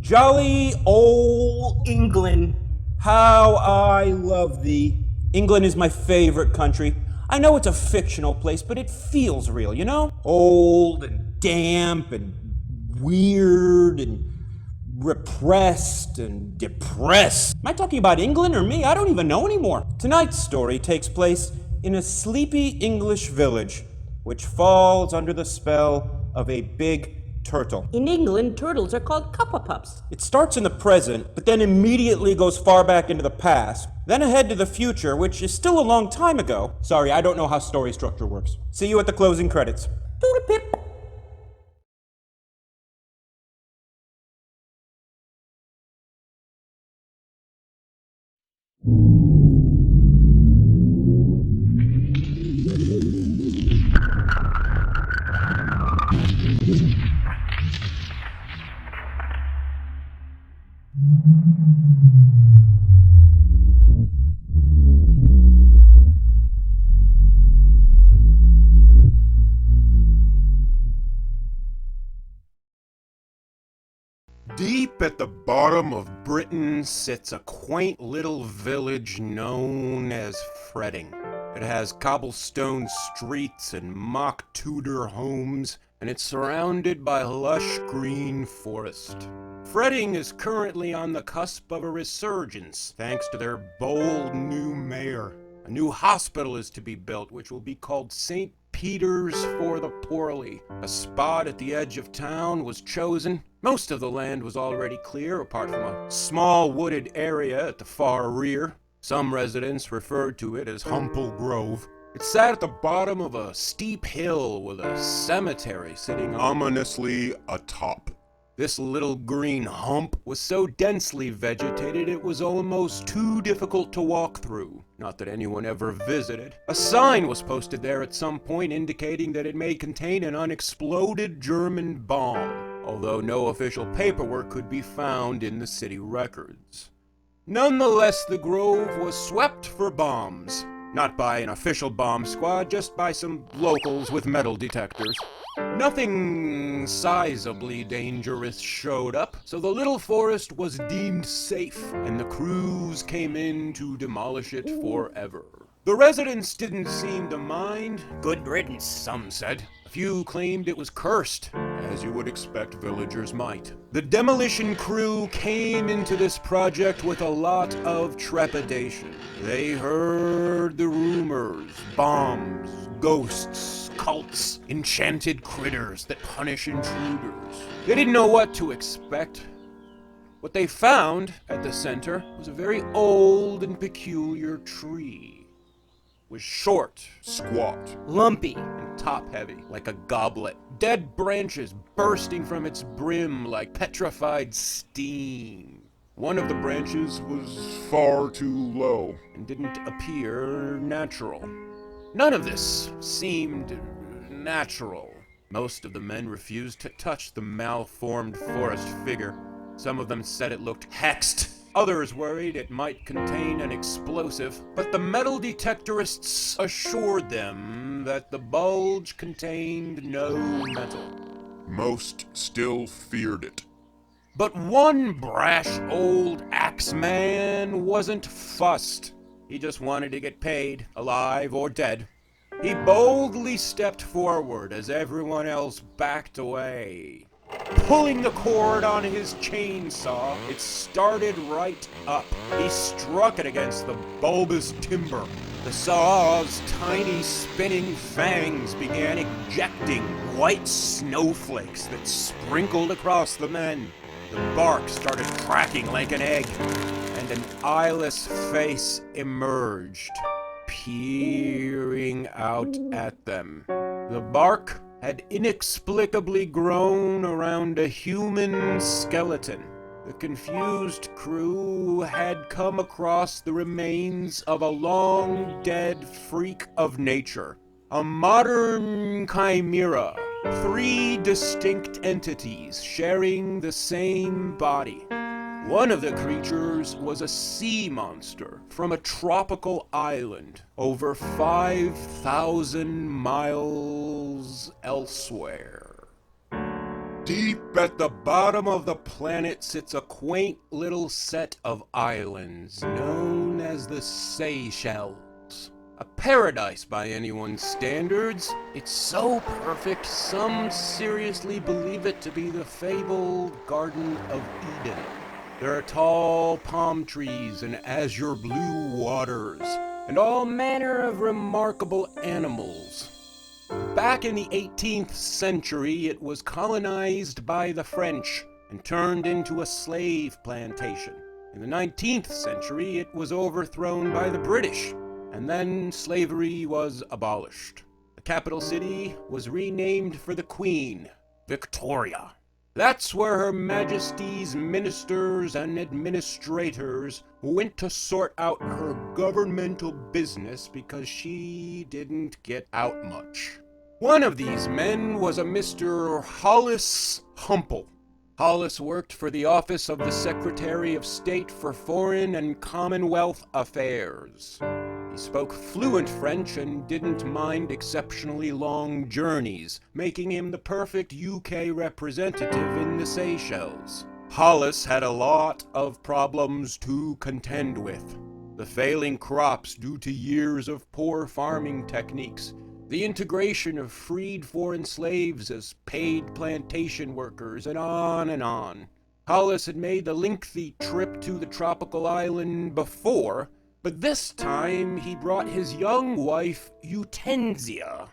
Jolly old England, how I love thee. England is my favorite country. I know it's a fictional place, but it feels real, you know? Old and damp and weird and repressed and depressed. Am I talking about England or me? I don't even know anymore. Tonight's story takes place in a sleepy English village, which falls under the spell of a big turtle. In England, turtles are called cuppa-pups. It starts in the present, but then immediately goes far back into the past, then ahead to the future, which is still a long time ago. Sorry, I don't know how story structure works. See you at the closing credits. Doodle-pip. Deep at the bottom of Britain sits a quaint little village known as Festerings. It has cobblestone streets and mock Tudor homes, and it's surrounded by lush green forest. Festerings is currently on the cusp of a resurgence, thanks to their bold new mayor. A new hospital is to be built, which will be called St. Peter's for the Poorly. A spot at the edge of town was chosen. Most of the land was already clear, apart from a small wooded area at the far rear. Some residents referred to it as Humple Grove. It sat at the bottom of a steep hill with a cemetery sitting ominously atop. This little green hump was so densely vegetated it was almost too difficult to walk through. Not that anyone ever visited. A sign was posted there at some point indicating that it may contain an unexploded German bomb, although no official paperwork could be found in the city records. Nonetheless, the grove was swept for bombs. Not by an official bomb squad, just by some locals with metal detectors. Nothing sizably dangerous showed up, so the little forest was deemed safe, and the crews came in to demolish it forever. The residents didn't seem to mind. Good riddance, some said. A few claimed it was cursed, as you would expect villagers might. The demolition crew came into this project with a lot of trepidation. They heard the rumors, bombs, ghosts, cults, enchanted critters that punish intruders. They didn't know what to expect. What they found at the center was a very old and peculiar tree. It was short, squat, lumpy, and top-heavy, like a goblet. Dead branches bursting from its brim like petrified steam. One of the branches was far too low and didn't appear natural. None of this seemed natural. Most of the men refused to touch the malformed forest figure. Some of them said it looked hexed. Others worried it might contain an explosive, but the metal detectorists assured them that the bulge contained no metal. Most still feared it. But one brash old axeman wasn't fussed. He just wanted to get paid, alive or dead. He boldly stepped forward as everyone else backed away. Pulling the cord on his chainsaw, it started right up. He struck it against the bulbous timber. The saw's tiny spinning fangs began ejecting white snowflakes that sprinkled across the men. The bark started cracking like an egg, and an eyeless face emerged, peering out at them. The bark had inexplicably grown around a human skeleton. The confused crew had come across the remains of a long-dead freak of nature, a modern chimera, 3 distinct entities sharing the same body. One of the creatures was a sea monster from a tropical island over 5,000 miles elsewhere. Deep at the bottom of the planet sits a quaint little set of islands known as the Seychelles. A paradise by anyone's standards. It's so perfect, some seriously believe it to be the fabled Garden of Eden. There are tall palm trees and azure blue waters, and all manner of remarkable animals. Back in the 18th century, it was colonized by the French and turned into a slave plantation. In the 19th century, it was overthrown by the British, and then slavery was abolished. The capital city was renamed for the Queen, Victoria. That's where Her Majesty's ministers and administrators went to sort out her governmental business because she didn't get out much. One of these men was a Mr. Hollis Humple. Hollis worked for the office of the Secretary of State for Foreign and Commonwealth Affairs. He spoke fluent French and didn't mind exceptionally long journeys, making him the perfect UK representative in the Seychelles. Hollis had a lot of problems to contend with. The failing crops due to years of poor farming techniques, the integration of freed foreign slaves as paid plantation workers, and on and on. Hollis had made the lengthy trip to the tropical island before, but this time he brought his young wife, Eutensia.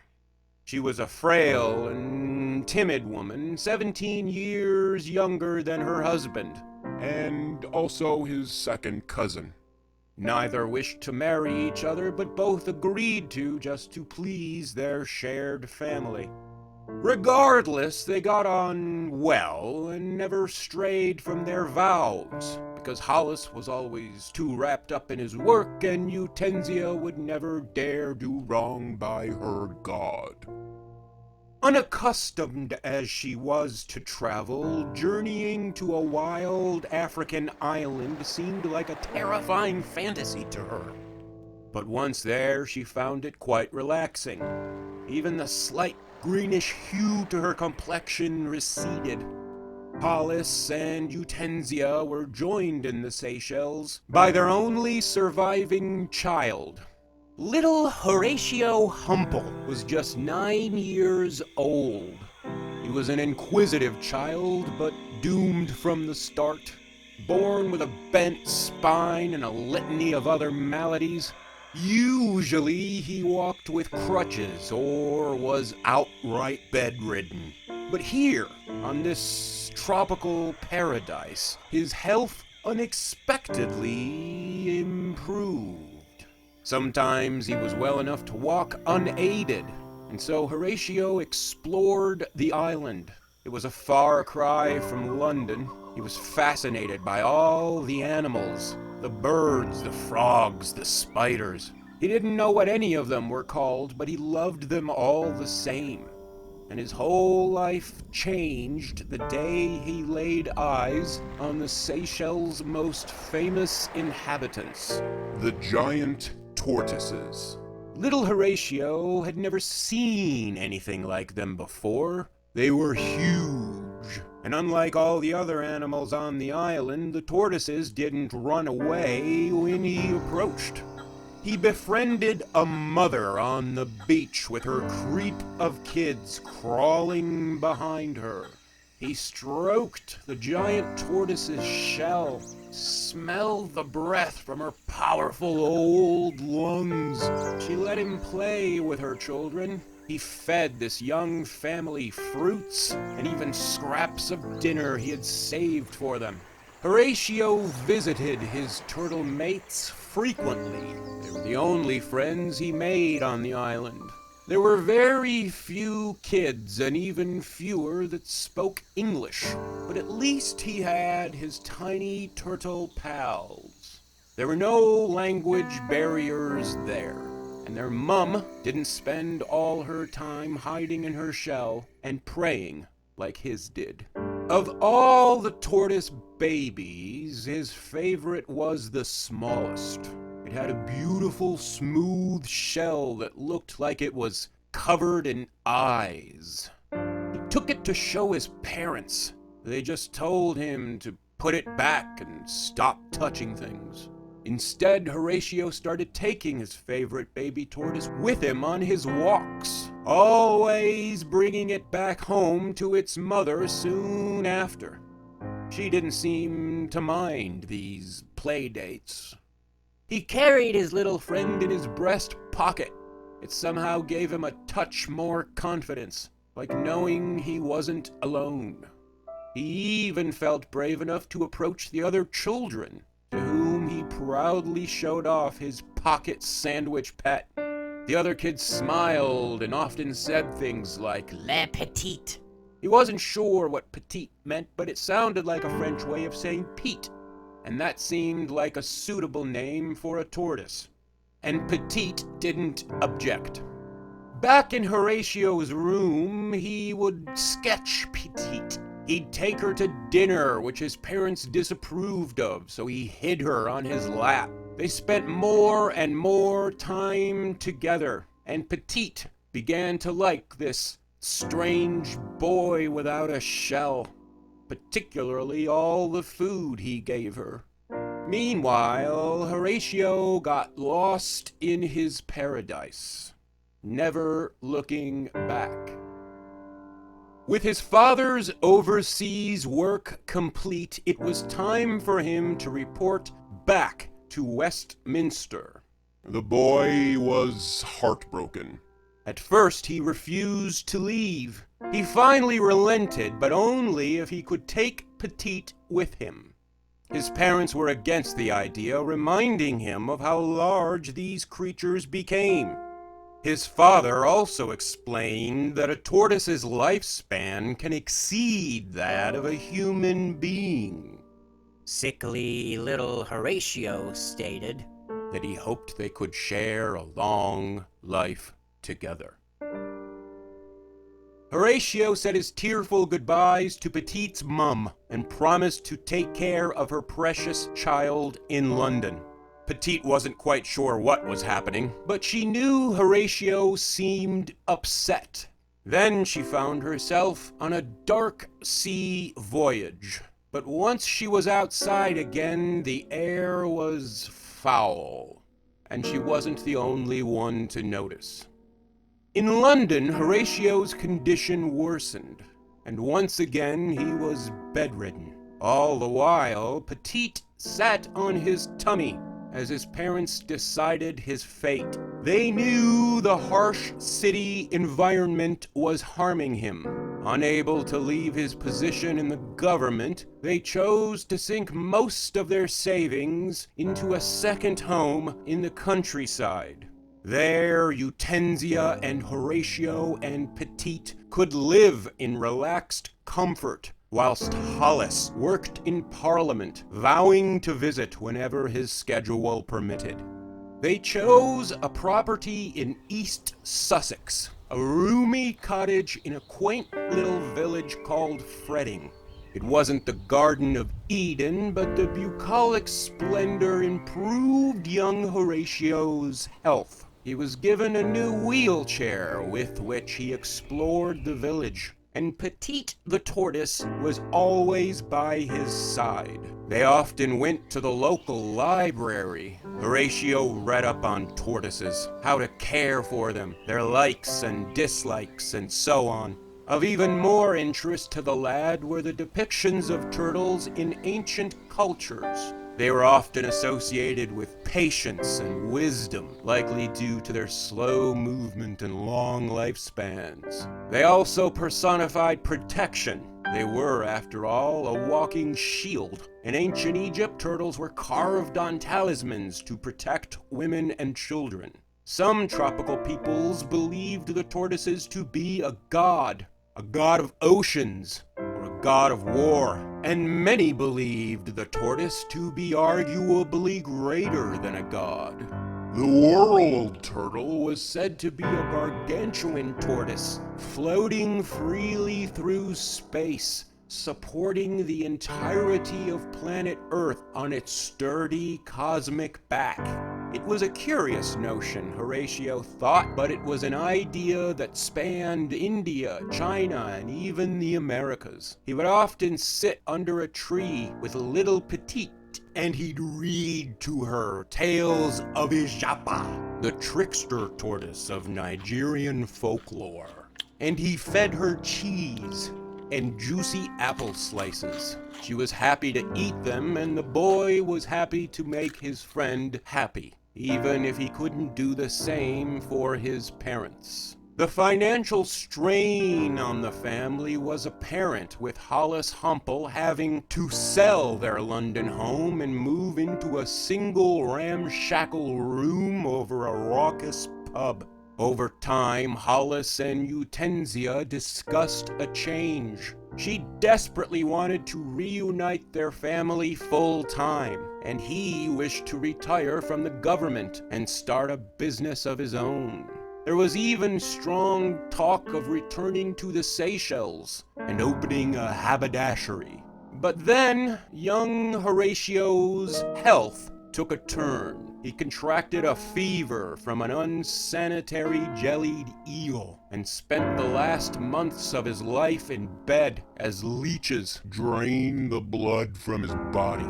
She was a frail and timid woman, 17 years younger than her husband, And also his second cousin. Neither wished to marry each other, but both agreed to just to please their shared family. Regardless, they got on well and never strayed from their vows, because Hollis was always too wrapped up in his work and Eutensia would never dare do wrong by her God. Unaccustomed as she was to travel, journeying to a wild African island seemed like a terrifying fantasy to her. But once there, she found it quite relaxing. Even the slight greenish hue to her complexion receded. Hollis and Eutensia were joined in the Seychelles by their only surviving child. Little Horatio Humple was just 9 years old. He was an inquisitive child, but doomed from the start. Born with a bent spine and a litany of other maladies. Usually he walked with crutches or was outright bedridden. But here, on this tropical paradise, his health unexpectedly improved. Sometimes he was well enough to walk unaided, and so Horatio explored the island. It was a far cry from London. He was fascinated by all the animals, the birds, the frogs, the spiders. He didn't know what any of them were called, but he loved them all the same. And his whole life changed the day he laid eyes on the Seychelles' most famous inhabitants, The giant tortoises. Little Horatio had never seen anything like them before. They were huge, and unlike all the other animals on the island, the tortoises didn't run away when he approached. He befriended a mother on the beach with her creep of kids crawling behind her. He stroked the giant tortoise's shell, smelled the breath from her powerful old lungs. She let him play with her children. He fed this young family fruits and even scraps of dinner he had saved for them. Horatio visited his turtle mates frequently. They were the only friends he made on the island. There were very few kids and even fewer that spoke English, but at least he had his tiny turtle pals. There were no language barriers there, and their mum didn't spend all her time hiding in her shell and praying like his did. Of all the tortoise babies, his favorite was the smallest. It had a beautiful, smooth shell that looked like it was covered in eyes. He took it to show his parents. They just told him to put it back and stop touching things. Instead, Horatio started taking his favorite baby tortoise with him on his walks, always bringing it back home to its mother soon after. She didn't seem to mind these play dates. He carried his little friend in his breast pocket. It somehow gave him a touch more confidence, like knowing he wasn't alone. He even felt brave enough to approach the other children, to whom he proudly showed off his pocket sandwich pet. The other kids smiled and often said things like "Le Petite." He wasn't sure what petite meant, but it sounded like a French way of saying Pete, and that seemed like a suitable name for a tortoise. And Petite didn't object. Back in Horatio's room, he would sketch Petite. He'd take her to dinner, which his parents disapproved of, so he hid her on his lap. They spent more and more time together, and Petite began to like this strange boy without a shell, particularly all the food he gave her. Meanwhile, Horatio got lost in his paradise, never looking back. With his father's overseas work complete, it was time for him to report back to Westminster. The boy was heartbroken. At first, he refused to leave. He finally relented, but only if he could take Petite with him. His parents were against the idea, reminding him of how large these creatures became. His father also explained that a tortoise's lifespan can exceed that of a human being. Sickly little Horatio stated that he hoped they could share a long life together. Horatio said his tearful goodbyes to Petite's mum and promised to take care of her precious child in London. Petite wasn't quite sure what was happening, but she knew Horatio seemed upset. Then she found herself on a dark sea voyage. But once she was outside again, the air was foul, and she wasn't the only one to notice. In London, Horatio's condition worsened, and once again he was bedridden. All the while, Petite sat on his tummy as his parents decided his fate. They knew the harsh city environment was harming him. Unable to leave his position in the government, they chose to sink most of their savings into a second home in the countryside. There, Eutensia and Horatio and Petite could live in relaxed comfort, whilst Hollis worked in Parliament, vowing to visit whenever his schedule permitted. They chose a property in East Sussex, a roomy cottage in a quaint little village called Festerings. It wasn't the Garden of Eden, but the bucolic splendor improved young Horatio's health. He was given a new wheelchair with which he explored the village, and Petite the tortoise was always by his side. They often went to the local library. Horatio read up on tortoises, how to care for them, their likes and dislikes, and so on. Of even more interest to the lad were the depictions of turtles in ancient cultures. They were often associated with patience and wisdom, likely due to their slow movement and long lifespans. They also personified protection. They were, after all, a walking shield. In ancient Egypt, turtles were carved on talismans to protect women and children. Some tropical peoples believed the tortoises to be a god of oceans, or a god of war, and many believed the tortoise to be arguably greater than a god. The world turtle Was said to be a gargantuan tortoise, floating freely through space, supporting the entirety of planet Earth on its sturdy cosmic back. It was a curious notion, Horatio thought, but it was an idea that spanned India, China, and even the Americas. He would often sit under a tree with little Petite, and he'd read to her tales of Ijapa, the trickster tortoise of Nigerian folklore. And he fed her cheese and juicy apple slices. She was happy to eat them, and the boy was happy to make his friend happy, even if he couldn't do the same for his parents. The financial strain on the family was apparent, with Hollis Humple having to sell their London home and move into a single ramshackle room over a raucous pub. Over time, Hollis and Eutensia discussed a change. She desperately wanted to reunite their family full-time, and he wished to retire from the government and start a business of his own. There was even strong talk of returning to the Seychelles and opening a haberdashery. But then, young Horatio's health took a turn. He contracted a fever from an unsanitary jellied eel and spent the last months of his life in bed as leeches Drain the blood from his body.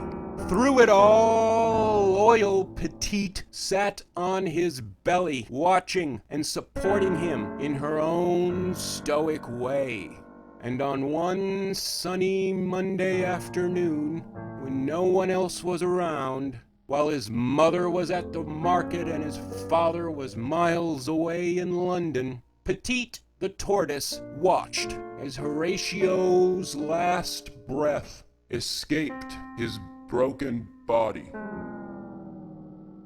Through it all, loyal Petite sat on his belly, watching and supporting him in her own stoic way. And on one sunny Monday afternoon, when no one else was around, while his mother was at the market and his father was miles away in London, Petite the tortoise watched as Horatio's last breath Escaped his broken body.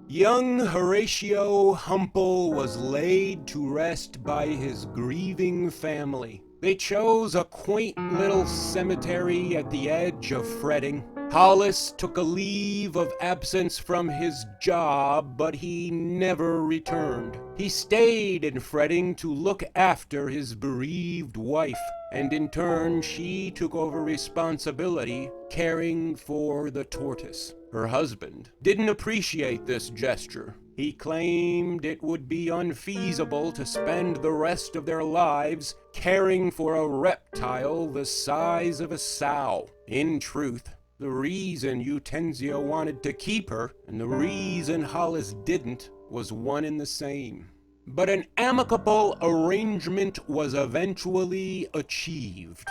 Young Horatio Humple was laid to rest by his grieving family. They chose a quaint little cemetery at the edge of Fretting. Hollis took a leave of absence from his job, but he never returned. He stayed in Fretting to look after his bereaved wife, and in turn she took over responsibility caring for the tortoise. Her husband didn't appreciate this gesture. He claimed it would be unfeasible to spend the rest of their lives caring for a reptile the size of a sow. In truth, the reason Eutensia wanted to keep her and the reason Hollis didn't was one and the same. But an amicable arrangement was eventually achieved.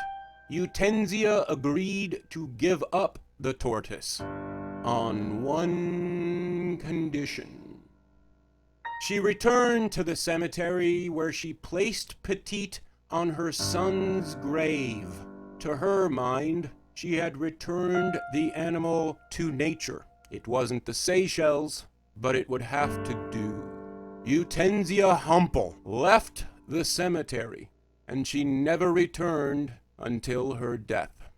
Eutensia agreed to give up the tortoise on one condition. She returned to the cemetery where she placed Petite on her son's grave. To her mind, she had returned the animal to nature. It wasn't the Seychelles, but it would have to do. Eutensia Humple left the cemetery, and she never returned until her death.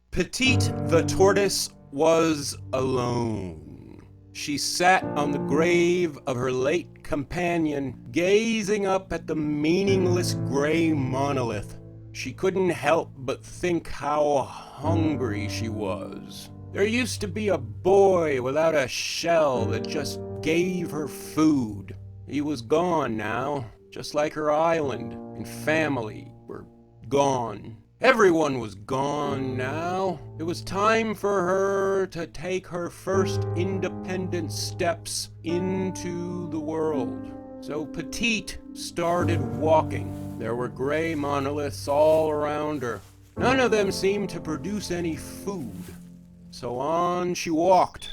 Petite the tortoise was alone. She sat on the grave of her late companion, gazing up at the meaningless gray monolith. She couldn't help but think how hungry she was. There used to be a boy without a shell that just gave her food. He was gone now, just like her island and family were gone. Everyone was gone now. It was time for her to take her first independent steps into the world. So Petite started walking. There were gray monoliths all around her. None of them seemed to produce any food. So on she walked.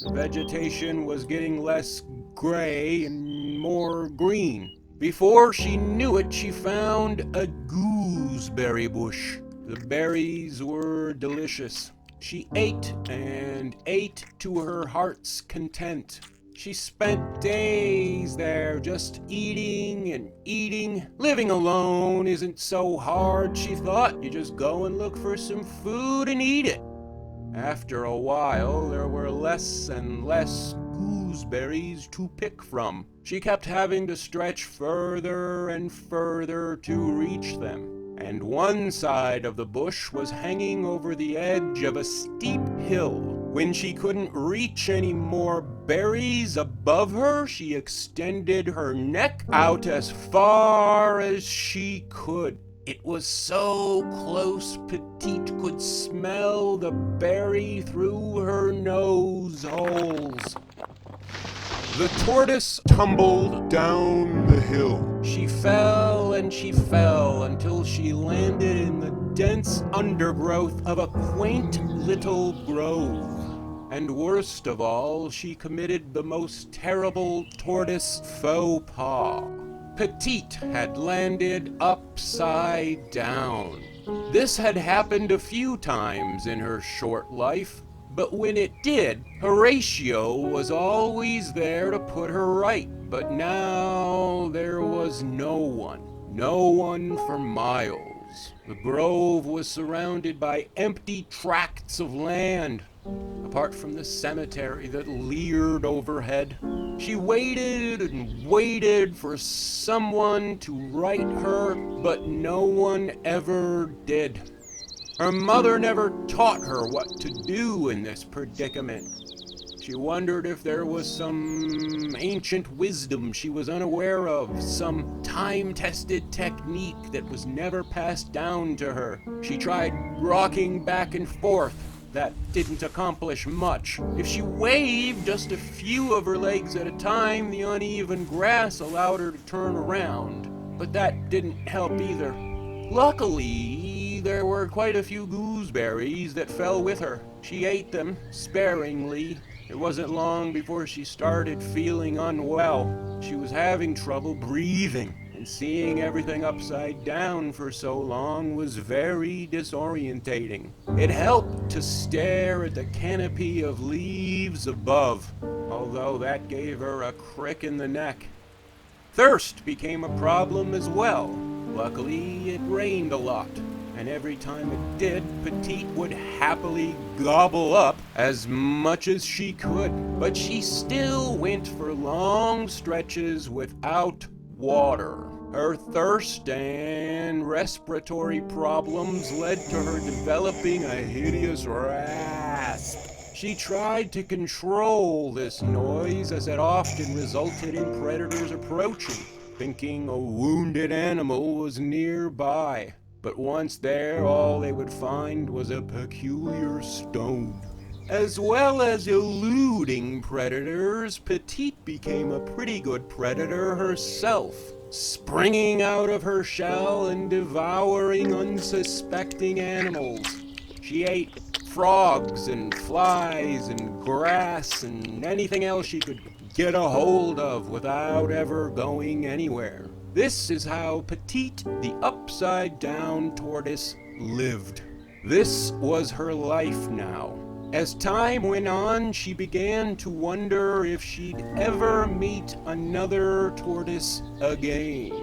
The vegetation was getting less gray and more green. Before she knew it, she found a gooseberry bush. The berries were delicious. She ate and ate to her heart's content. She spent days there just eating and eating. Living alone isn't so hard, she thought. You just go and look for some food and eat it. After a while, there were less and less gooseberries to pick from. She kept having to stretch further and further to reach them. And one side of the bush was hanging over the edge of a steep hill. When she couldn't reach any more berries above her, she extended her neck out as far as she could. It was so close Petite could smell the berry through her nose holes. The tortoise tumbled down the hill. She fell and she fell until she landed in the dense undergrowth of a quaint little grove. And worst of all, she committed the most terrible tortoise faux pas. Petite had landed upside down. This had happened a few times in her short life, but when it did, Horatio was always there to put her right. But now there was no one for miles. The grove was surrounded by empty tracts of land, apart from the cemetery that leered overhead. She waited and waited for someone to right her, but no one ever did. Her mother never taught her what to do in this predicament. She wondered if there was some ancient wisdom she was unaware of, some time-tested technique that was never passed down to her. She tried rocking back and forth. That didn't accomplish much. If she waved just a few of her legs at a time, the uneven grass allowed her to turn around. But that didn't help either. Luckily, there were quite a few gooseberries that fell with her. She ate them sparingly. It wasn't long before she started feeling unwell. She was having trouble breathing, and seeing everything upside down for so long was very disorientating. It helped to stare at the canopy of leaves above, although that gave her a crick in the neck. Thirst became a problem as well. Luckily, it rained a lot, and every time it did, Petite would happily gobble up as much as she could. But she still went for long stretches without water. Her thirst and respiratory problems led to her developing a hideous rasp. She tried to control this noise, as it often resulted in predators approaching, thinking a wounded animal was nearby. But once there, all they would find was a peculiar stone. As well as eluding predators, Petite became a pretty good predator herself, springing out of her shell and devouring unsuspecting animals. She ate frogs and flies and grass and anything else she could get a hold of without ever going anywhere. This is how Petite, the upside-down tortoise, lived. This was her life now. As time went on, she began to wonder if she'd ever meet another tortoise again.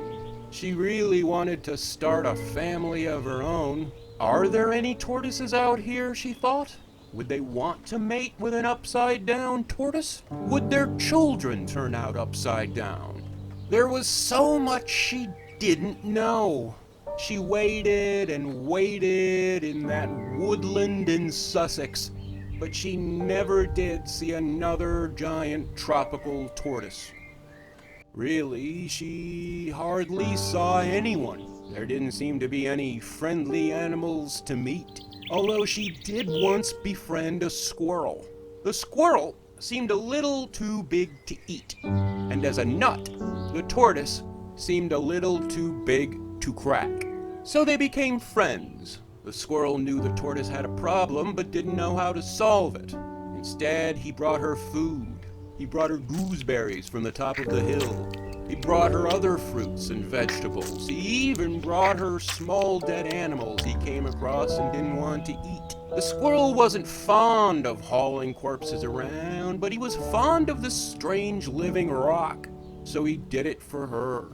She really wanted to start a family of her own. Are there any tortoises out here, she thought? Would they want to mate with an upside-down tortoise? Would their children turn out upside down? There was so much she didn't know. She waited and waited in that woodland in Sussex, but she never did see another giant tropical tortoise. Really, she hardly saw anyone. There didn't seem to be any friendly animals to meet, although she did once befriend a squirrel. The squirrel seemed a little too big to eat, and as a nut, the tortoise seemed a little too big to crack. So they became friends. The squirrel knew the tortoise had a problem but didn't know how to solve it. Instead, he brought her food. He brought her gooseberries from the top of the hill. He brought her other fruits and vegetables. He even brought her small dead animals he came across and didn't want to eat. The squirrel wasn't fond of hauling corpses around, but he was fond of the strange living rock, so he did it for her.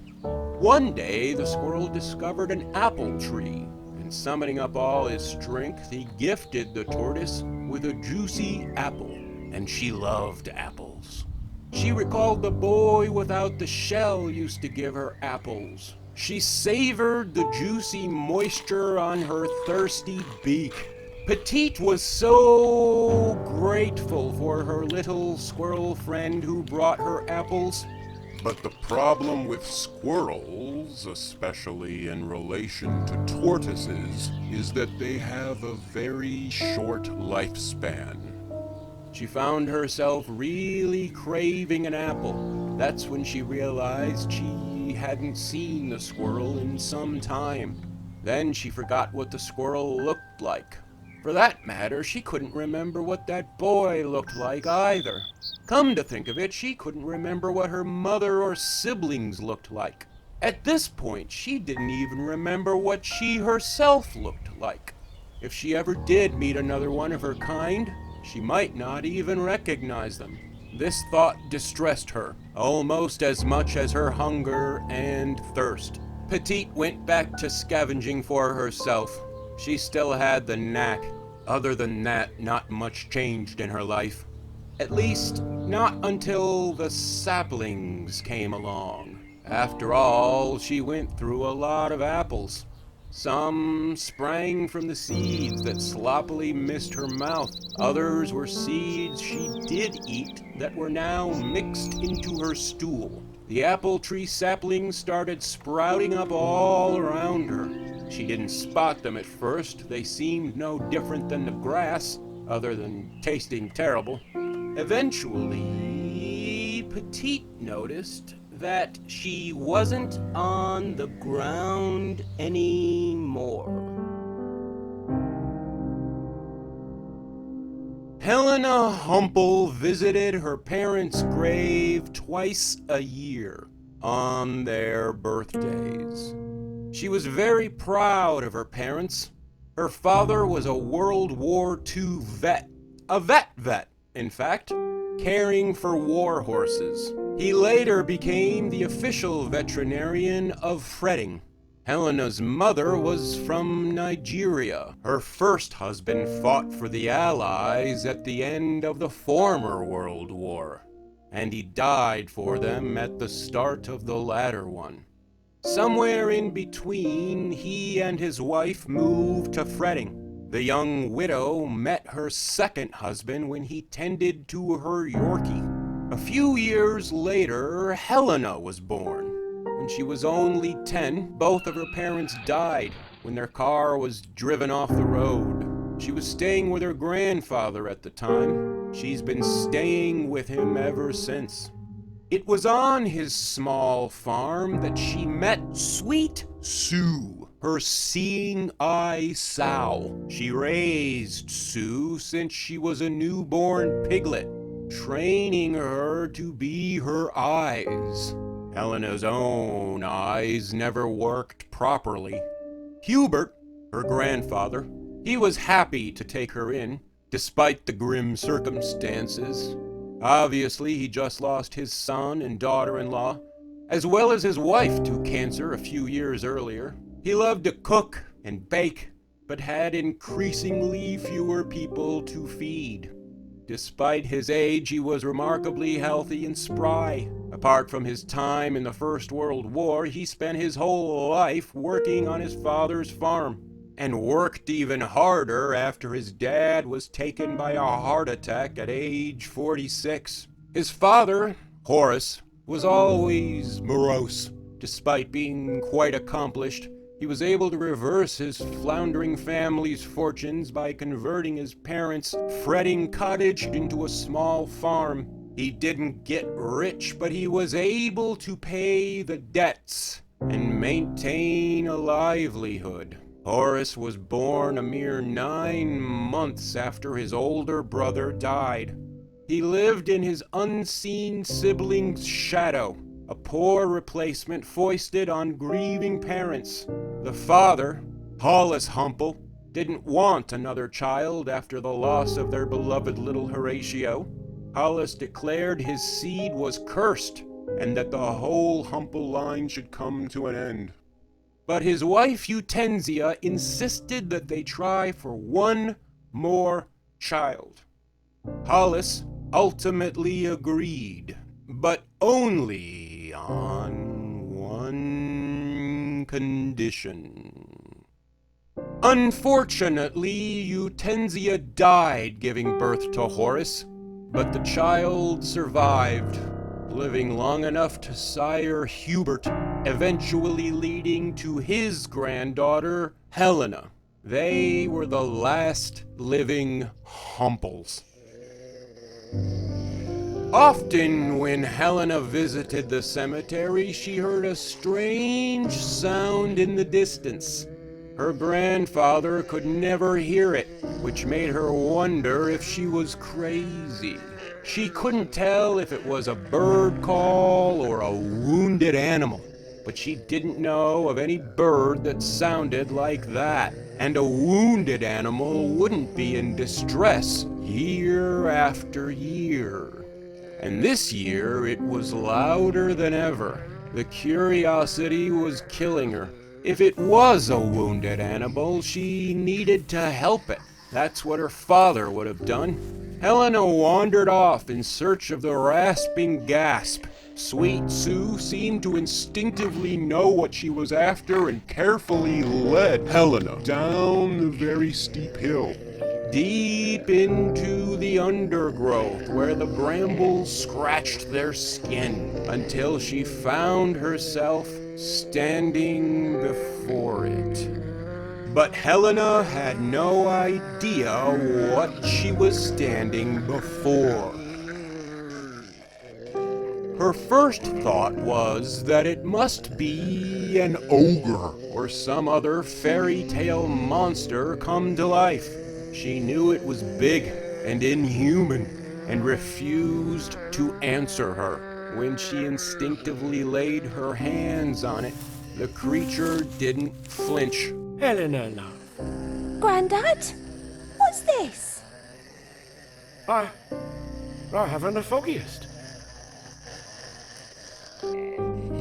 One day, the squirrel discovered an apple tree, and summoning up all his strength, he gifted the tortoise with a juicy apple, and she loved apples. She recalled the boy without the shell used to give her apples. She savored the juicy moisture on her thirsty beak. Petite was so grateful for her little squirrel friend who brought her apples. But the problem with squirrels, especially in relation to tortoises, is that they have a very short lifespan. She found herself really craving an apple. That's when she realized she hadn't seen the squirrel in some time. Then she forgot what the squirrel looked like. For that matter, she couldn't remember what that boy looked like either. Come to think of it, she couldn't remember what her mother or siblings looked like. At this point, she didn't even remember what she herself looked like. If she ever did meet another one of her kind, she might not even recognize them. This thought distressed her, almost as much as her hunger and thirst. Petite went back to scavenging for herself. She still had the knack. Other than that, not much changed in her life. At least, not until the saplings came along. After all, she went through a lot of apples. Some sprang from the seeds that sloppily missed her mouth. Others were seeds she did eat that were now mixed into her stool. The apple tree saplings started sprouting up all around her. She didn't spot them at first. They seemed no different than the grass, other than tasting terrible. Eventually, Petite noticed that she wasn't on the ground anymore. Helena Humple visited her parents' grave twice a year on their birthdays. She was very proud of her parents. Her father was a World War II vet. A vet, in fact, caring for war horses. He later became the official veterinarian of Fretting. Helena's mother was from Nigeria. Her first husband fought for the Allies at the end of the former World War, and he died for them at the start of the latter one. Somewhere in between, he and his wife moved to Fretting. The young widow met her second husband when he tended to her Yorkie. A few years later, Helena was born. When she was only 10, both of her parents died when their car was driven off the road. She was staying with her grandfather at the time. She's been staying with him ever since. It was on his small farm that she met Sweet Sue, her seeing eye sow. She raised Sue since she was a newborn piglet, training her to be her eyes. Helena's own eyes never worked properly. Hubert, her grandfather, he was happy to take her in, despite the grim circumstances. Obviously, he just lost his son and daughter-in-law, as well as his wife to cancer a few years earlier. He loved to cook and bake, but had increasingly fewer people to feed. Despite his age, he was remarkably healthy and spry. Apart from his time in the First World War, he spent his whole life working on his father's farm, and worked even harder after his dad was taken by a heart attack at age 46. His father, Horace, was always morose. Despite being quite accomplished, he was able to reverse his floundering family's fortunes by converting his parents' fretting cottage into a small farm. He didn't get rich, but he was able to pay the debts and maintain a livelihood. Horace was born a mere 9 months after his older brother died. He lived in his unseen sibling's shadow, a poor replacement foisted on grieving parents. The father, Hollis Humple, didn't want another child after the loss of their beloved little Horatio. Hollis declared his seed was cursed, and that the whole Humple line should come to an end. but his wife Eutensia insisted that they try for one more child. Hollis ultimately agreed, but only on one condition. Unfortunately, Eutensia died giving birth to Horace, but the child survived, living long enough to sire Hubert, eventually leading to his granddaughter, Helena. They were the last living Humples. Often when Helena visited the cemetery, she heard a strange sound in the distance. Her grandfather could never hear it, which made her wonder if she was crazy. She couldn't tell if it was a bird call or a wounded animal, but she didn't know of any bird that sounded like that. And a wounded animal wouldn't be in distress year after year. And this year it was louder than ever. The curiosity was killing her. If it was a wounded animal, she needed to help it. That's what her father would have done. Helena wandered off in search of the rasping gasp. Sweet Sue seemed to instinctively know what she was after and carefully led Helena Down the very steep hill. deep into the undergrowth where the brambles scratched their skin until she found herself standing before it. But Helena had no idea what she was standing before. Her first thought was that it must be an ogre or some other fairy tale monster come to life. She knew it was big and inhuman and refused to answer her. When she instinctively laid her hands on it, the creature didn't flinch. Helena, love. Grandad, what's this? I haven't the foggiest.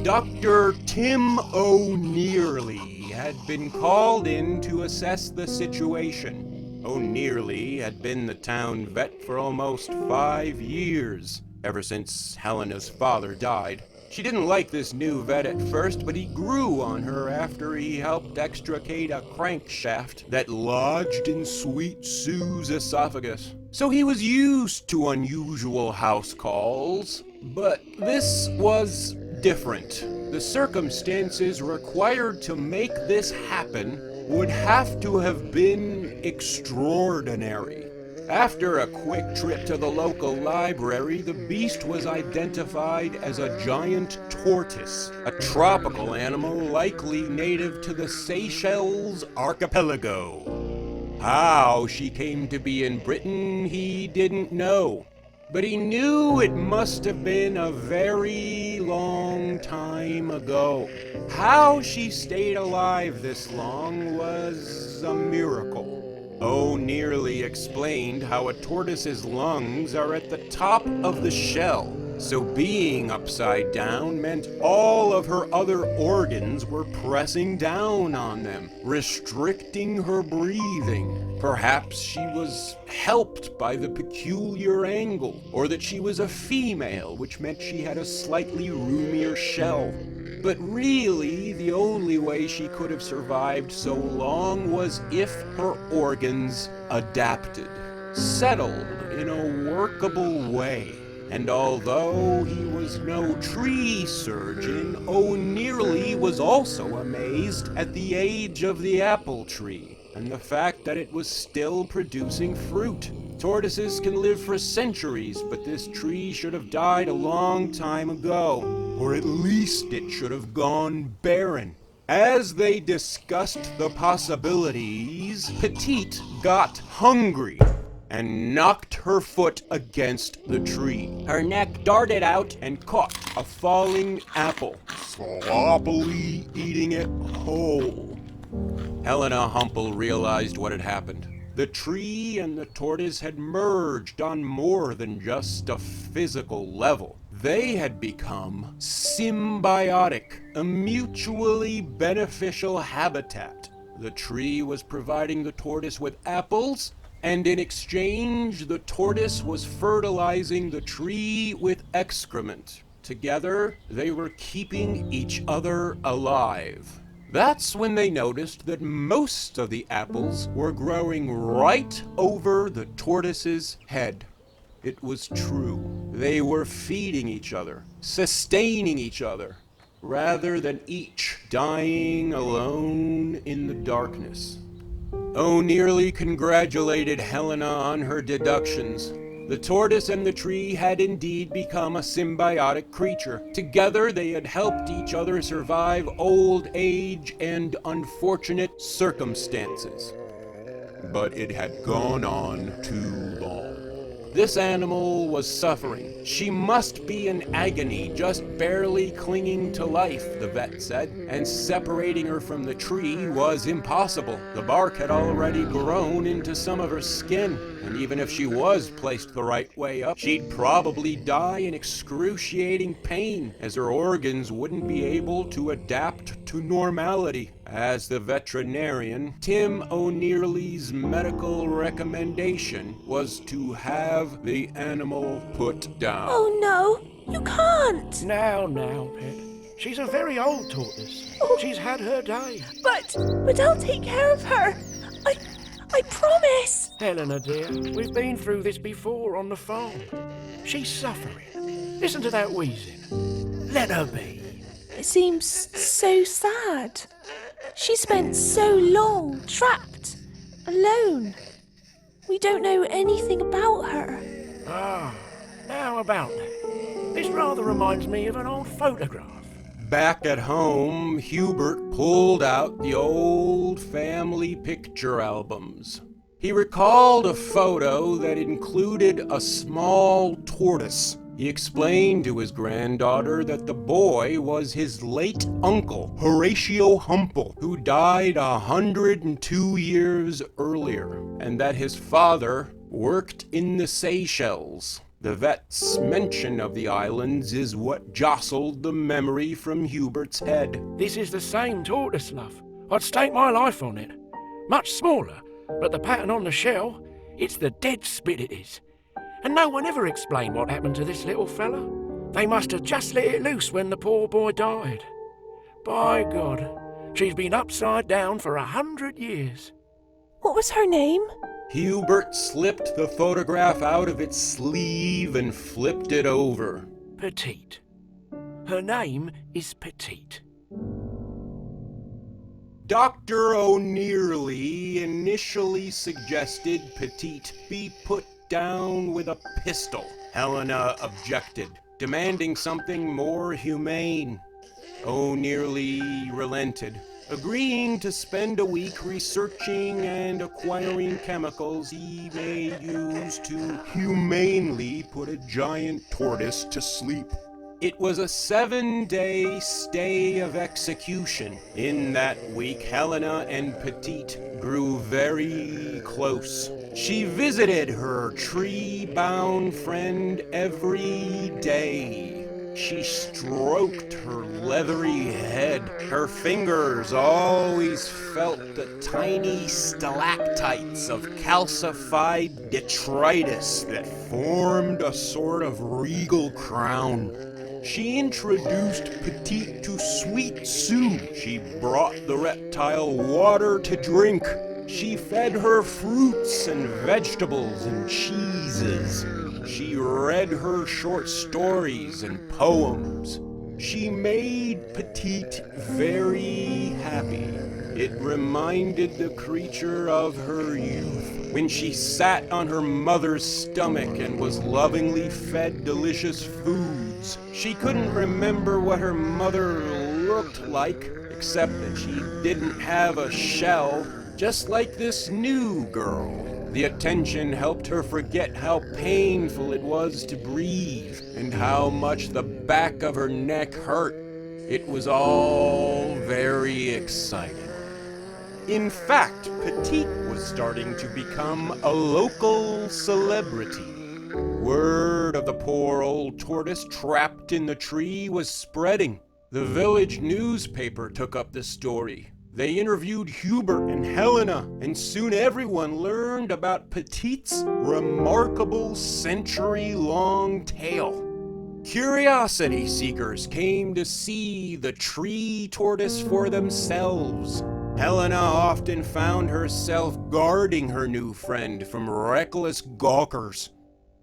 Dr. Tim O'Nearly had been called in to assess the situation. O'Nearly had been the town vet for almost 5 years, ever since Helena's father died. She didn't like this new vet at first, but he grew on her after he helped extricate a crankshaft that lodged in Sweet Sue's esophagus. So he was used to unusual house calls, but this was different. The circumstances required to make this happen would have to have been extraordinary. After a quick trip to the local library, the beast was identified as a giant tortoise, a tropical animal likely native to the Seychelles archipelago. How she came to be in Britain, he didn't know. But he knew it must have been a very long time ago. How she stayed alive this long was a miracle. O'Nearly explained how a tortoise's lungs are at the top of the shell, so being upside down meant all of her other organs were pressing down on them, restricting her breathing. Perhaps she was helped by the peculiar angle, or that she was a female, which meant she had a slightly roomier shell. But really, the only way she could have survived so long was if her organs adapted, settled in a workable way. And although he was no tree surgeon, O'Nearly was also amazed at the age of the apple tree and the fact that it was still producing fruit. Tortoises can live for centuries, but this tree should have died a long time ago, or at least it should have gone barren. As they discussed the possibilities, Petite got hungry and knocked her foot against the tree. Her neck darted out and caught a falling apple, sloppily eating it whole. Helena Humple realized what had happened. The tree and the tortoise had merged on more than just a physical level. They had become symbiotic, a mutually beneficial habitat. The tree was providing the tortoise with apples, and in exchange, the tortoise was fertilizing the tree with excrement. Together, they were keeping each other alive. That's when they noticed that most of the apples were growing right over the tortoise's head. It was true. They were feeding each other, sustaining each other, rather than each dying alone in the darkness. O'Nearly congratulated Helena on her deductions. The tortoise and the tree had indeed become a symbiotic creature. Together they had helped each other survive old age and unfortunate circumstances. But it had gone on too long. This animal was suffering. She must be in agony, just barely clinging to life, the vet said, and separating her from the tree was impossible. The bark had already grown into some of her skin, and even if she was placed the right way up, she'd probably die in excruciating pain, as her organs wouldn't be able to adapt to normality. As the veterinarian, Tim O'Nearly's medical recommendation was to have the animal put down. Oh no, you can't. Now, Pet. She's a very old tortoise. She's had her day. But I'll take care of her. I promise. Helena, dear, we've been through this before on the phone. She's suffering. Listen to that wheezing. Let her be. It seems so sad. She spent so long trapped, alone. We don't know anything about her. Ah, now about that. This rather reminds me of an old photograph. Back at home, Hubert pulled out the old family picture albums. He recalled a photo that included a small tortoise. He explained to his granddaughter that the boy was his late uncle, Horatio Humple, who died 102 years earlier, and that his father worked in the Seychelles. The vet's mention of the islands is what jostled the memory from Hubert's head. This is the same tortoise, love. I'd stake my life on it. Much smaller, but the pattern on the shell, it's the dead spit it is. And no one ever explained what happened to this little fella. They must have just let it loose when the poor boy died. By God, she's been upside down for 100 years. What was her name? Hubert slipped the photograph out of its sleeve and flipped it over. Petite. Her name is Petite. Dr. O'Nearly initially suggested Petite be put down with a pistol. Helena objected, demanding something more humane. O'Nearly relented, agreeing to spend a week researching and acquiring chemicals he may use to humanely put a giant tortoise to sleep. It was a 7-day stay of execution. In that week, Helena and Petite grew very close. She visited her tree-bound friend every day. She stroked her leathery head. Her fingers always felt the tiny stalactites of calcified detritus that formed a sort of regal crown. She introduced Petite to Sweet Sue. She brought the reptile water to drink. She fed her fruits and vegetables and cheeses. She read her short stories and poems. She made Petite very happy. It reminded the creature of her youth, when she sat on her mother's stomach and was lovingly fed delicious foods. She couldn't remember what her mother looked like, except that she didn't have a shell, just like this new girl. The attention helped her forget how painful it was to breathe, and how much the back of her neck hurt. It was all very exciting. In fact, Petite was starting to become a local celebrity. Word of the poor old tortoise trapped in the tree was spreading. The village newspaper took up the story. They interviewed Hubert and Helena, and soon everyone learned about Petite's remarkable century-long tale. Curiosity seekers came to see the tree tortoise for themselves. Helena often found herself guarding her new friend from reckless gawkers.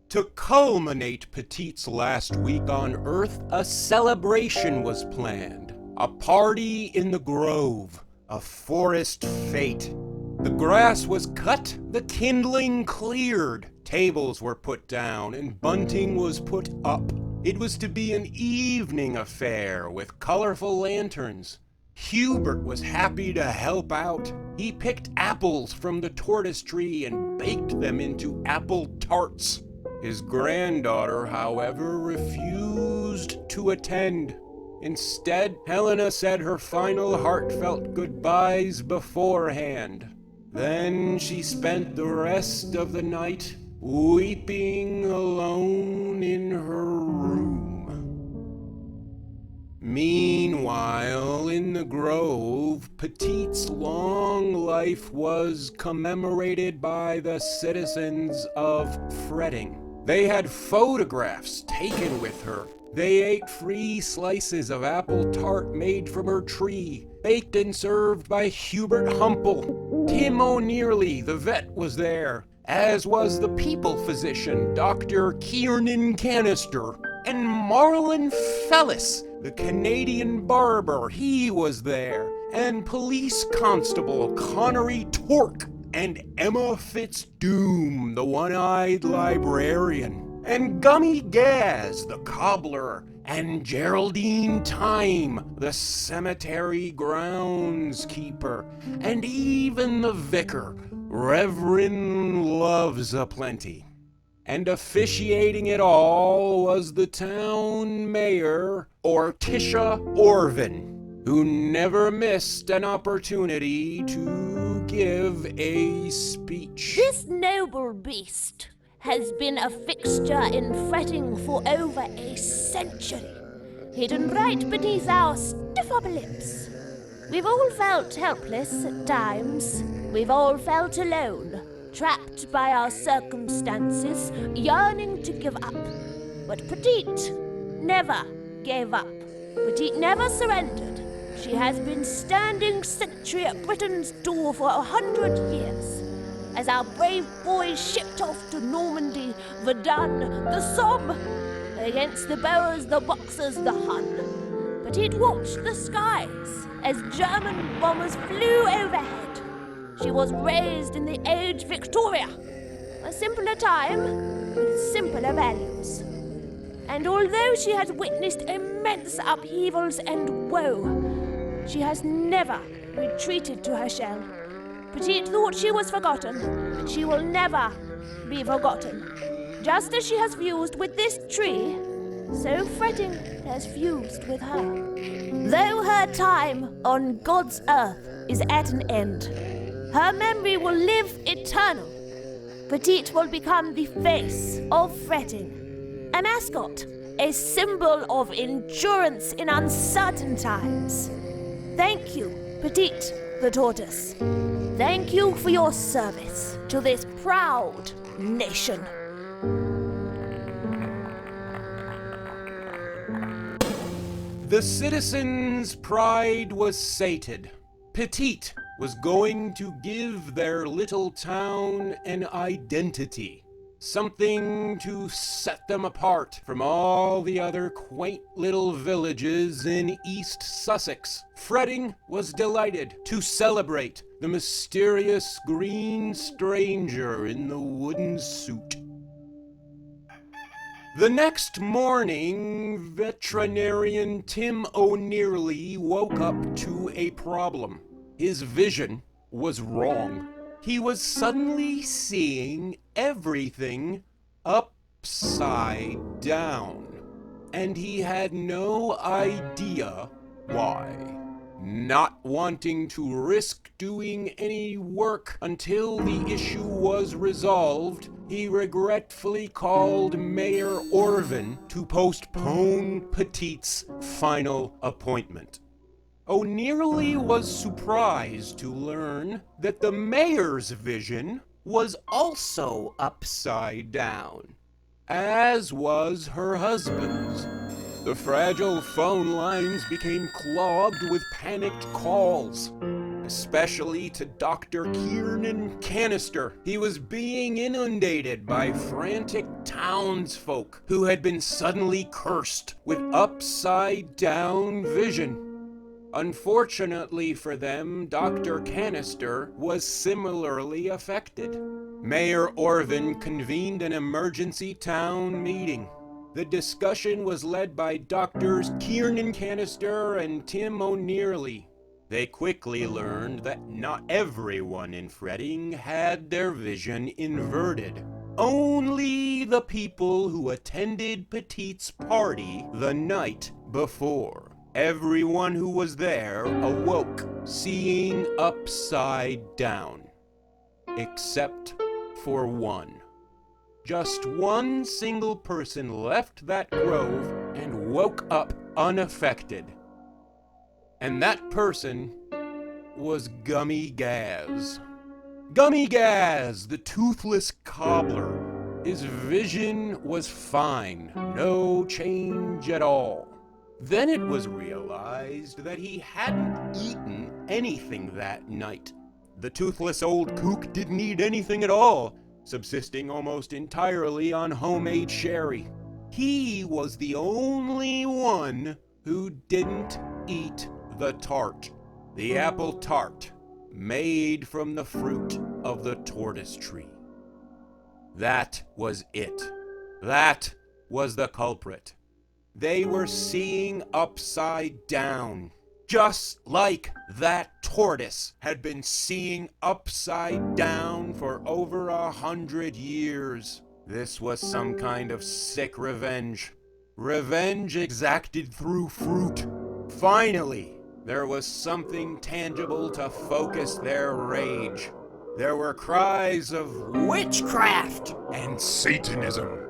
To culminate Petite's last week on Earth, a celebration was planned. A party in the grove, a forest fete. The grass was cut, the kindling cleared. Tables were put down, and bunting was put up. It was to be an evening affair with colorful lanterns. Hubert was happy to help out. He picked apples from the tortoise tree and baked them into apple tarts. His granddaughter, however, refused to attend. Instead, Helena said her final heartfelt goodbyes beforehand. Then she spent the rest of the night weeping alone in her room. Meanwhile, in the grove, Petite's long life was commemorated by the citizens of Fretting. They had photographs taken with her. They ate free slices of apple tart made from her tree, baked and served by Hubert Humple. Tim O'Nearly, the vet, was there, as was the people physician, Dr. Kiernan Canister, and Marlon Fellis, the Canadian barber, he was there, and police constable Connery Torque, and Emma Fitzdoom, the one-eyed librarian, and Gummy Gaz, the cobbler, and Geraldine Time, the cemetery groundskeeper, and even the vicar, Reverend Loves Aplenty. And officiating it all was the town mayor, Orticia Orvin, who never missed an opportunity to give a speech. This noble beast has been a fixture in Fretting for over a century, hidden right beneath our stiff upper lips. We've all felt helpless at times. We've all felt alone, trapped by our circumstances, yearning to give up. But Petite never gave up. Petite never surrendered. She has been standing sentry at Britain's door for 100 years. As our brave boys shipped off to Normandy, Verdun, the Somme, against the Boers, the Boxers, the Hun. Petite watched the skies as German bombers flew overhead. She was raised in the age Victoria, a simpler time with simpler values. And although she has witnessed immense upheavals and woe, she has never retreated to her shell. Petite thought she was forgotten, but she will never be forgotten. Just as she has fused with this tree, so Fretting has fused with her. Though her time on God's earth is at an end, her memory will live eternal. Petite will become the face of Fretting, a mascot, a symbol of endurance in uncertain times. Thank you, Petite the tortoise. Thank you for your service to this proud nation. The citizens' pride was sated. Petite was going to give their little town an identity, something to set them apart from all the other quaint little villages in East Sussex. Fretting was delighted to celebrate the mysterious green stranger in the wooden suit. The next morning, veterinarian Tim O'Nearly woke up to a problem. His vision was wrong. He was suddenly seeing everything upside down, and he had no idea why. Not wanting to risk doing any work until the issue was resolved, he regretfully called Mayor Orvin to postpone Petite's final appointment. O'Nearly was surprised to learn that the mayor's vision was also upside down. as was her husband's. The fragile phone lines became clogged with panicked calls, especially to Dr. Kiernan Canister. He was being inundated by frantic townsfolk who had been suddenly cursed with upside-down vision. Unfortunately for them, Dr. Canister was similarly affected. Mayor Orvin convened an emergency town meeting. The discussion was led by Doctors Kiernan Canister and Tim O'Nearly. They quickly learned that not everyone in Fretting had their vision inverted. Only the people who attended Petite's party the night before. Everyone who was there awoke, seeing upside down. Except for one. Just one single person left that grove and woke up unaffected. And that person was Gummy Gaz. Gummy Gaz, the toothless cobbler. His vision was fine, no change at all. Then it was realized that he hadn't eaten anything that night. The toothless old kook didn't eat anything at all, subsisting almost entirely on homemade sherry. He was the only one who didn't eat the tart, the apple tart, made from the fruit of the tortoise tree. That was it. That was the culprit. They were seeing upside down, just like that tortoise had been seeing upside down for over 100 years. This was some kind of sick revenge. Revenge exacted through fruit. Finally, there was something tangible to focus their rage. There were cries of witchcraft and Satanism.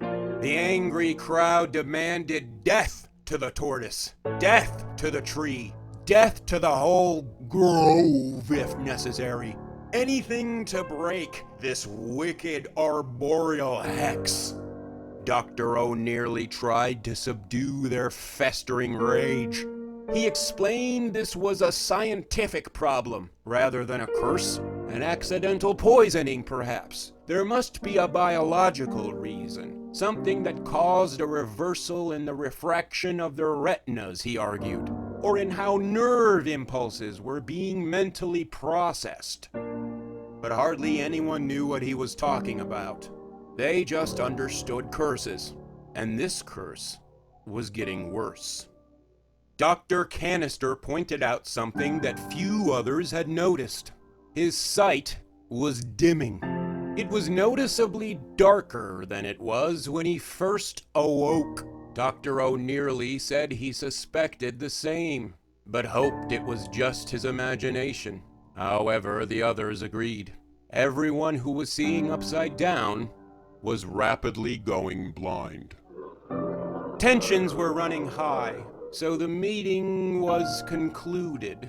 The angry crowd demanded death to the tortoise, death to the tree, death to the whole grove if necessary. Anything to break this wicked arboreal hex. Dr. O'Nearly tried to subdue their festering rage. He explained this was a scientific problem rather than a curse, an accidental poisoning perhaps. There must be a biological reason, something that caused a reversal in the refraction of their retinas, he argued, or in how nerve impulses were being mentally processed. But hardly anyone knew what he was talking about. They just understood curses, and this curse was getting worse. Dr. Canister pointed out something that few others had noticed. His sight was dimming. It was noticeably darker than it was when he first awoke. Dr. O'Nearly said he suspected the same, but hoped it was just his imagination. However, the others agreed. Everyone who was seeing upside down Was rapidly going blind. Tensions were running high, so the meeting was concluded.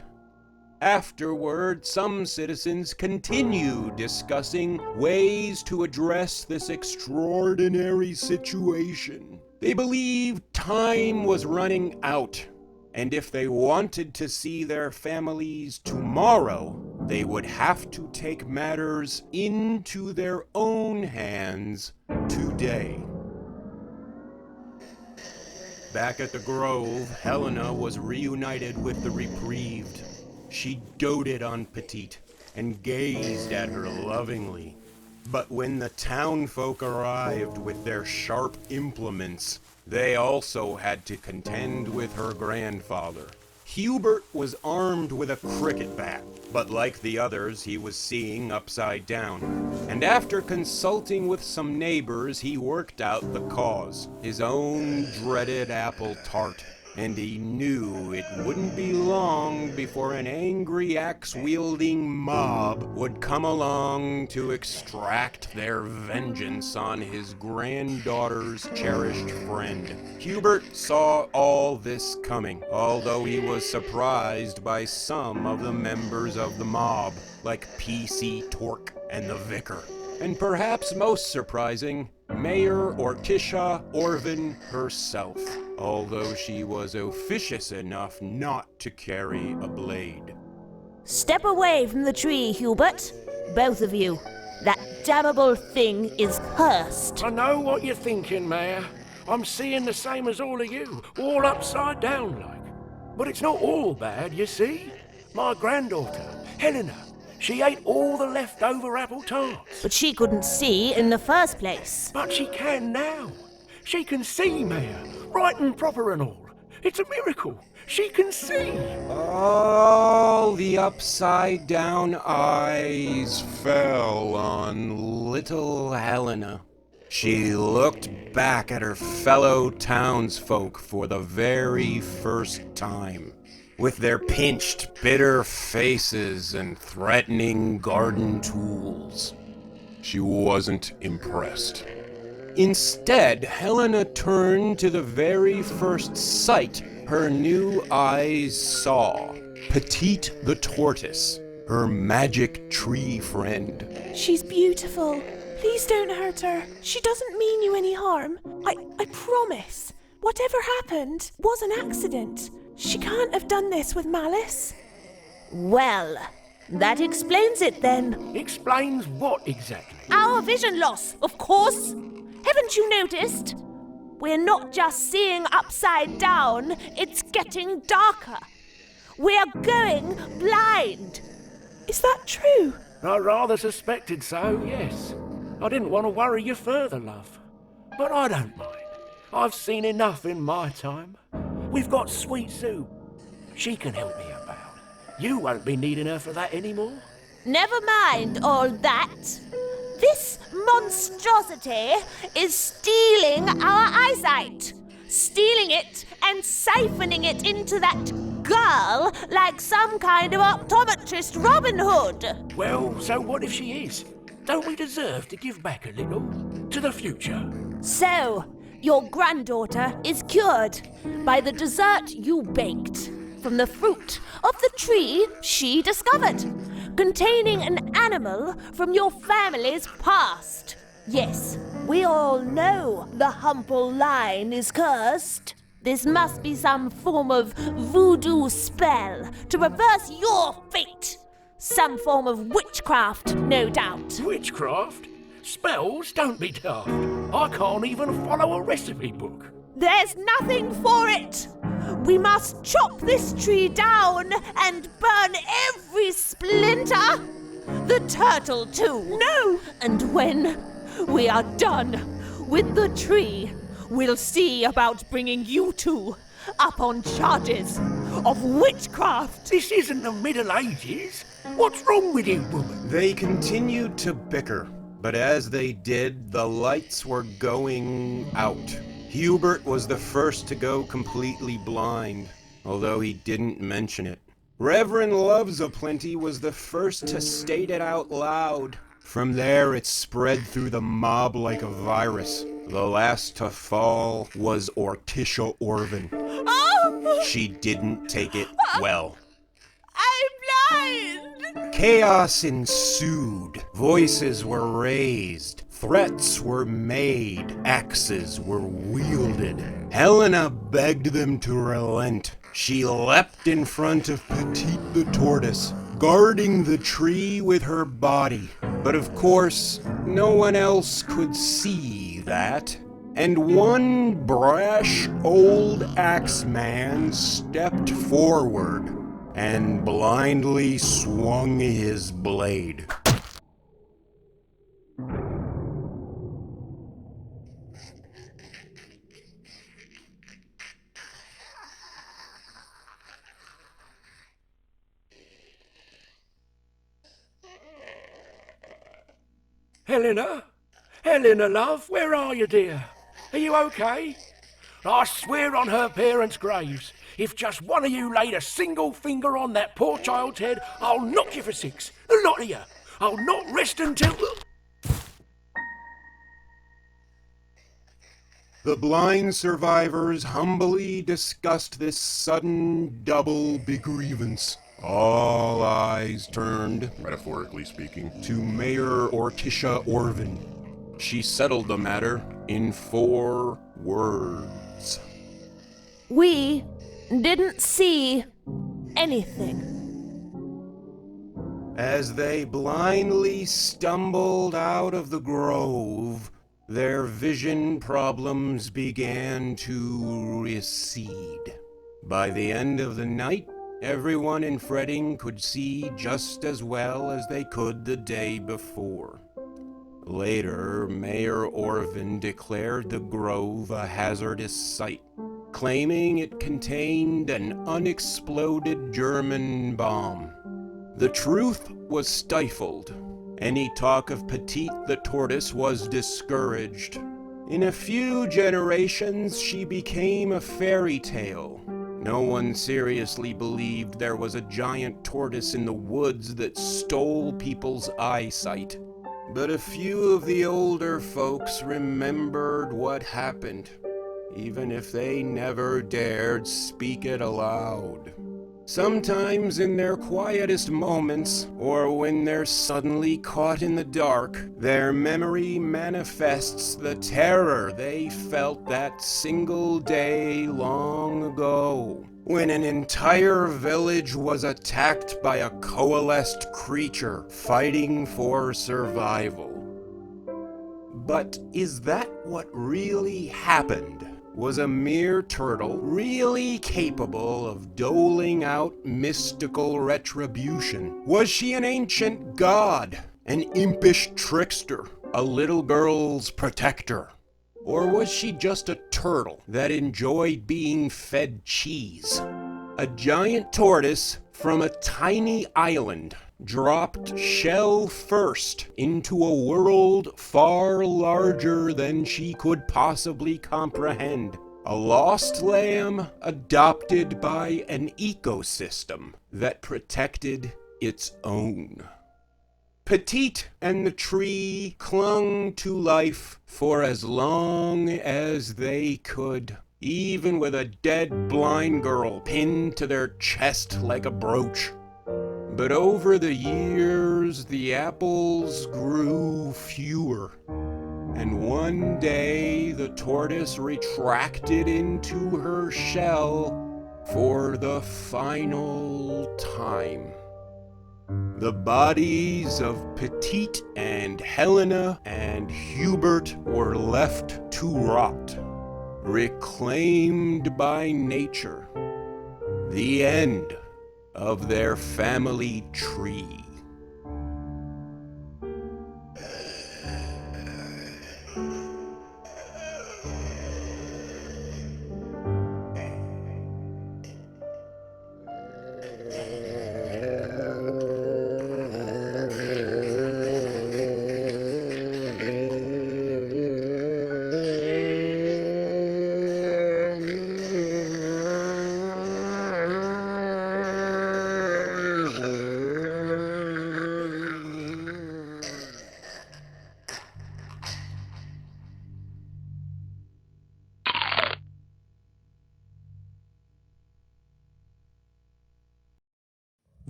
Afterward, some citizens continued discussing ways to address this extraordinary situation. They believed time was running out, and if they wanted to see their families tomorrow, they would have to take matters into their own hands today. Back at the Grove, Helena was reunited with the reprieved. She doted on Petite and gazed at her lovingly. But when the townfolk arrived with their sharp implements, they also had to contend with her grandfather. Hubert was armed with a cricket bat, but like the others, he was seeing upside down. And after consulting with some neighbors, he worked out the cause, his own dreaded apple tart. And he knew it wouldn't be long before an angry axe-wielding mob would come along to extract their vengeance on his granddaughter's cherished friend. Hubert saw all this coming, although he was surprised by some of the members of the mob, like PC Torque and the Vicar. And perhaps most surprising, Mayor Orticia Orvin herself, although she was officious enough not to carry a blade. Step away from the tree, Hubert. Both of you. That damnable thing is cursed. I know what you're thinking, Mayor. I'm seeing the same as all of you, all upside down like. But it's not all bad, you see. My granddaughter, Helena, she ate all the leftover apple tarts. But she couldn't see in the first place. But she can now. She can see, Mayor, right and proper and all. It's a miracle. She can see. All the upside down eyes fell on little Helena. She looked back at her fellow townsfolk for the very first time, with their pinched, bitter faces and threatening garden tools. She wasn't impressed. Instead, Helena turned to the very first sight her new eyes saw. Petite the tortoise, her magic tree friend. She's beautiful. Please don't hurt her. She doesn't mean you any harm. I promise. Whatever happened was an accident. She can't have done this with malice. Well, that explains it then. Explains what exactly? Our vision loss, of course. Haven't you noticed? We're not just seeing upside down, it's getting darker. We're going blind. Is that true? I rather suspected so, yes. I didn't want to worry you further, love. But I don't mind. I've seen enough in my time. We've got Sweet Sue. She can help me about. You won't be needing her for that anymore. Never mind all that. This monstrosity is stealing our eyesight. Stealing it and siphoning it into that girl like some kind of optometrist Robin Hood. Well, so what if she is? Don't we deserve to give back a little? To the future? So, your granddaughter is cured by the dessert you baked from the fruit of the tree she discovered, containing an animal from your family's past. Yes, we all know the Humple line is cursed. This must be some form of voodoo spell to reverse your fate. Some form of witchcraft, no doubt. Witchcraft? Spells? Don't be daft. I can't even follow a recipe book. There's nothing for it. We must chop this tree down and burn every splinter. The turtle, too. No! And when we are done with the tree, we'll see about bringing you two up on charges of witchcraft. This isn't the Middle Ages. What's wrong with you, woman? They continued to bicker, but as they did, the lights were going out. Hubert was the first to go completely blind, although he didn't mention it. Reverend Loves Aplenty was the first to state it out loud. From there, it spread through the mob like a virus. The last to fall was Orticia Orvin. Oh! She didn't take it well. I'm blind! Chaos ensued. Voices were raised. Threats were made. Axes were wielded. Helena begged them to relent. She leapt in front of Petite the tortoise, guarding the tree with her body. But of course, no one else could see that. And one brash old axeman stepped forward and blindly swung his blade. Helena? Helena, love, where are you, dear? Are you okay? I swear on her parents' graves, if just one of you laid a single finger on that poor child's head, I'll knock you for six. The lot of you. I'll not rest until... The blind survivors humbly discussed this sudden double begrievance. All eyes turned, Metaphorically speaking. to Mayor Orticia Orvin. She settled the matter in 4 words. We didn't see anything. As they blindly stumbled out of the grove, their vision problems began to recede. By the end of the night, everyone in Fretting could see just as well as they could the day before. Later, Mayor Orvin declared the grove a hazardous site, claiming it contained an unexploded German bomb. The truth was stifled. Any talk of Petite the Tortoise was discouraged. In a few generations, she became a fairy tale. No one seriously believed there was a giant tortoise in the woods that stole people's eyesight. But a few of the older folks remembered what happened, even if they never dared speak it aloud. Sometimes in their quietest moments, or when they're suddenly caught in the dark, their memory manifests the terror they felt that single day long ago, when an entire village was attacked by a coalesced creature fighting for survival. But is that what really happened? Was a mere turtle really capable of doling out mystical retribution? Was she an ancient god, an impish trickster, a little girl's protector? Or was she just a turtle that enjoyed being fed cheese? A giant tortoise from a tiny island dropped shell first into a world far larger than she could possibly comprehend. A lost lamb adopted by an ecosystem that protected its own. Petite and the tree clung to life for as long as they could, even with a dead blind girl pinned to their chest like a brooch. But over the years, the apples grew fewer, and one day the tortoise retracted into her shell for the final time. The bodies of Petite and Helena and Hubert were left to rot, reclaimed by nature. The end of their family tree.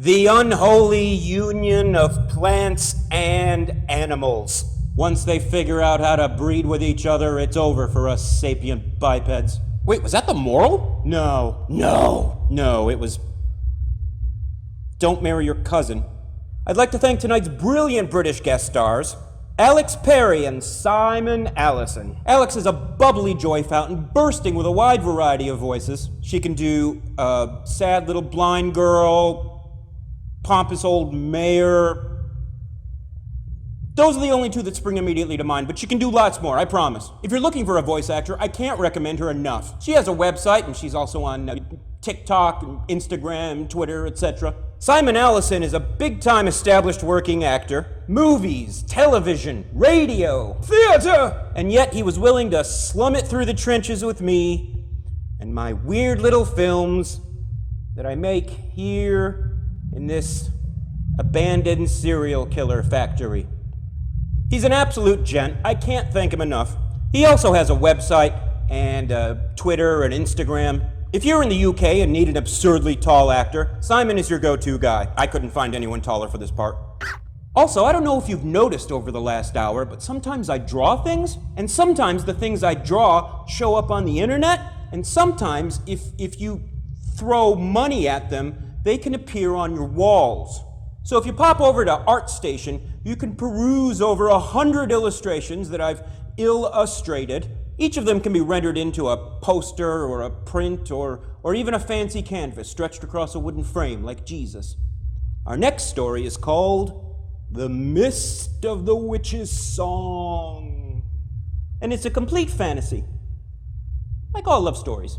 The unholy union of plants and animals. Once they figure out how to breed with each other, it's over for us sapient bipeds. Wait, was that the moral? No, it was... Don't marry your cousin. I'd like to thank tonight's brilliant British guest stars, Alix Perry and Simon Alison. Alix is a bubbly joy fountain bursting with a wide variety of voices. She can do sad little blind girl, pompous old mayor. Those are the only two that spring immediately to mind, but she can do lots more, I promise. If you're looking for a voice actor, I can't recommend her enough. She has a website, and she's also on TikTok, and Instagram, Twitter, etc. Simon Allison is a big-time established working actor. Movies, television, radio, theater! And yet he was willing to slum it through the trenches with me and my weird little films that I make here in this abandoned serial killer factory. He's an absolute gent. I can't thank him enough. He also has a website and Twitter and Instagram. If you're in the UK and need an absurdly tall actor, Simon is your go-to guy. I couldn't find anyone taller for this part. Also, I don't know if you've noticed over the last hour, but sometimes I draw things, and sometimes the things I draw show up on the internet, and sometimes if you throw money at them, they can appear on your walls. So if you pop over to ArtStation, you can peruse over 100 illustrations that I've illustrated. Each of them can be rendered into a poster or a print or even a fancy canvas stretched across a wooden frame like Jesus. Our next story is called The Mist of the Witch's Song. And it's a complete fantasy, like all love stories.